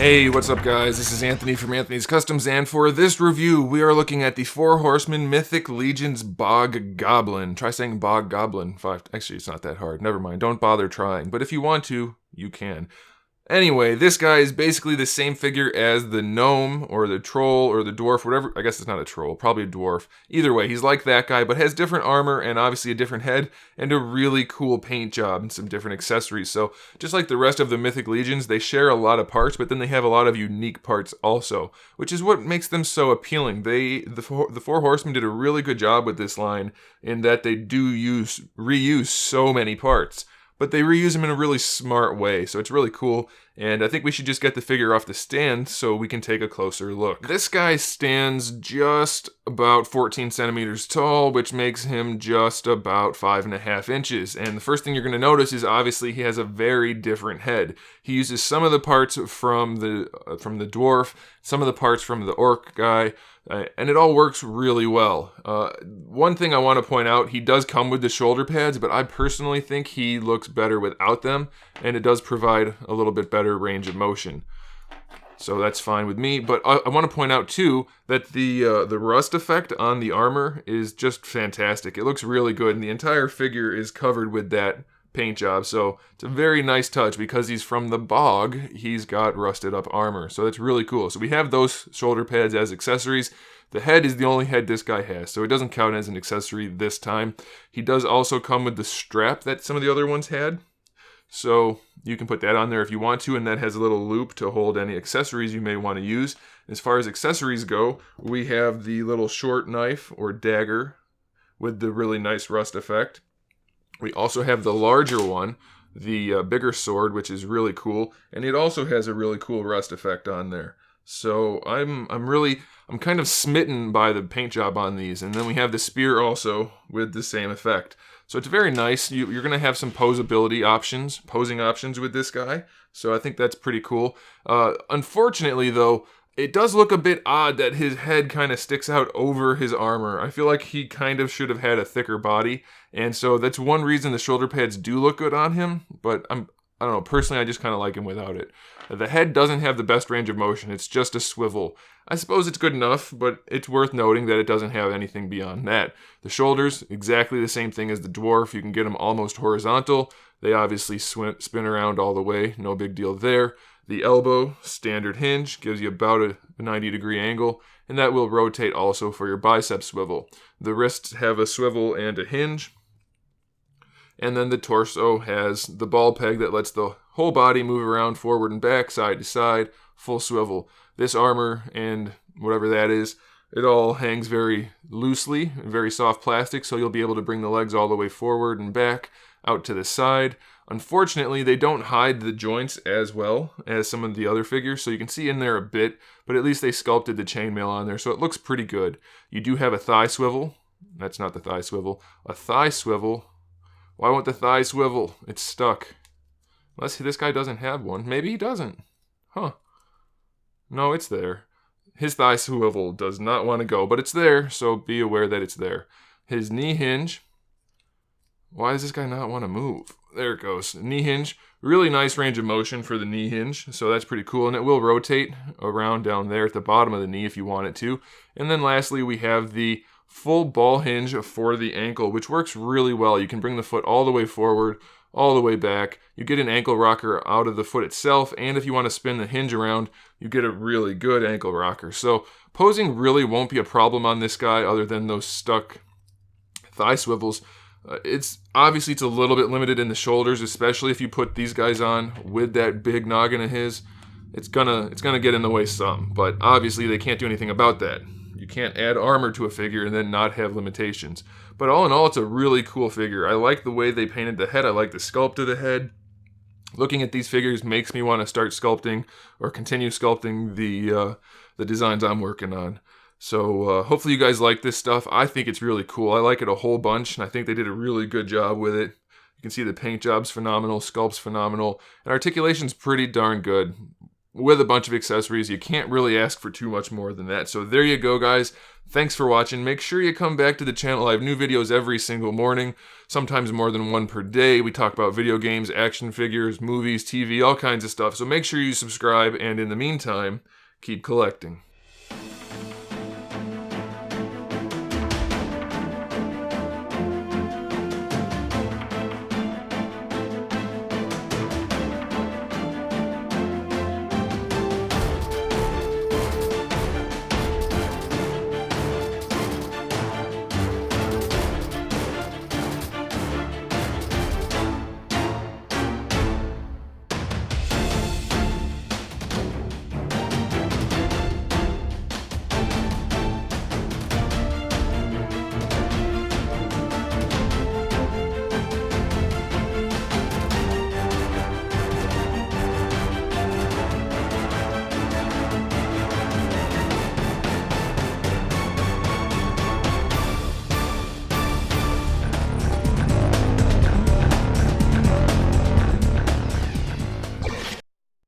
Hey, what's up guys? This is Anthony from Anthony's Customs, and for this review, we are looking at the 4 Horsemen Mythic Legion's Bog Goblin. Try saying Bog Goblin. Actually, it's not that hard. Never mind. Don't bother trying. But if you want to, you can. Anyway, this guy is basically the same figure as the gnome, or the troll, or the dwarf, whatever. I guess it's not a troll, probably a dwarf. Either way, he's like that guy, but has different armor, and obviously a different head, and a really cool paint job, and some different accessories. So, just like the rest of the Mythic Legions, they share a lot of parts, but then they have a lot of unique parts also, which is what makes them so appealing. The four Horsemen did a really good job with this line, in that they do reuse so many parts. But they reuse them in a really smart way, so it's really cool, and I think we should just get the figure off the stand so we can take a closer look. This guy stands just about 14 centimeters tall, which makes him just about 5.5 inches, and the first thing you're going to notice is obviously he has a very different head. He uses some of the parts from the dwarf, some of the parts from the orc guy, and it all works really well. One thing I want to point out, he does come with the shoulder pads, but I personally think he looks better without them, and it does provide a little bit better range of motion. So that's fine with me, but I want to point out too that the rust effect on the armor is just fantastic. It looks really good, and the entire figure is covered with that paint job, so it's a very nice touch. Because he's from the bog, he's got rusted up armor, so that's really cool. So we have those shoulder pads as accessories. The head is the only head this guy has, so it doesn't count as an accessory this time. He does also come with the strap that some of the other ones had, so you can put that on there if you want to, and that has a little loop to hold any accessories you may want to use. As far as accessories go, we have the little short knife or dagger with the really nice rust effect. We also have the larger one, the bigger sword, which is really cool, and it also has a really cool rust effect on there. So I'm kind of smitten by the paint job on these. And then we have the spear also with the same effect. So it's very nice. You're going to have some posing options with this guy. So I think that's pretty cool. Unfortunately, though, it does look a bit odd that his head kind of sticks out over his armor. I feel like he kind of should have had a thicker body, and so that's one reason the shoulder pads do look good on him, but I don't know, personally I just kind of like him without it. The head doesn't have the best range of motion, it's just a swivel. I suppose it's good enough, but it's worth noting that it doesn't have anything beyond that. The shoulders, exactly the same thing as the dwarf. You can get them almost horizontal. They obviously spin around all the way, no big deal there. The elbow, standard hinge, gives you about a 90-degree angle, and that will rotate also for your bicep swivel. The wrists have a swivel and a hinge, and then the torso has the ball peg that lets the whole body move around forward and back, side to side, full swivel. This armor and whatever that is, it all hangs very loosely, very soft plastic, so you'll be able to bring the legs all the way forward and back, out to the side. Unfortunately, they don't hide the joints as well as some of the other figures, so you can see in there a bit, but at least they sculpted the chainmail on there, so it looks pretty good. You do have a thigh swivel. That's not the thigh swivel. A thigh swivel. Why won't the thigh swivel? It's stuck. Unless this guy doesn't have one. Maybe he doesn't. Huh. No, it's there. His thigh swivel does not want to go, but it's there, so be aware that it's there. His knee hinge. Why does this guy not want to move? There it goes. Knee hinge. Really nice range of motion for the knee hinge, so that's pretty cool. And it will rotate around down there at the bottom of the knee if you want it to. And then lastly, we have the full ball hinge for the ankle, which works really well. You can bring the foot all the way forward, all the way back. You get an ankle rocker out of the foot itself, and if you want to spin the hinge around, you get a really good ankle rocker. So posing really won't be a problem on this guy other than those stuck thigh swivels. It's a little bit limited in the shoulders, especially if you put these guys on with that big noggin of his. It's gonna get in the way some, but obviously they can't do anything about that. You can't add armor to a figure and then not have limitations. But all in all, it's a really cool figure. I like the way they painted the head. I like the sculpt of the head. Looking at these figures makes me want to start sculpting or continue sculpting the designs I'm working on. So hopefully you guys like this stuff. I think it's really cool. I like it a whole bunch, and I think they did a really good job with it. You can see the paint job's phenomenal, sculpt's phenomenal, and articulation's pretty darn good. with a bunch of accessories. You can't really ask for too much more than that. So there you go, guys. Thanks for watching. Make sure you come back to the channel. I have new videos every single morning, sometimes more than one per day. We talk about video games, action figures, movies, TV, all kinds of stuff. So make sure you subscribe, and in the meantime, keep collecting.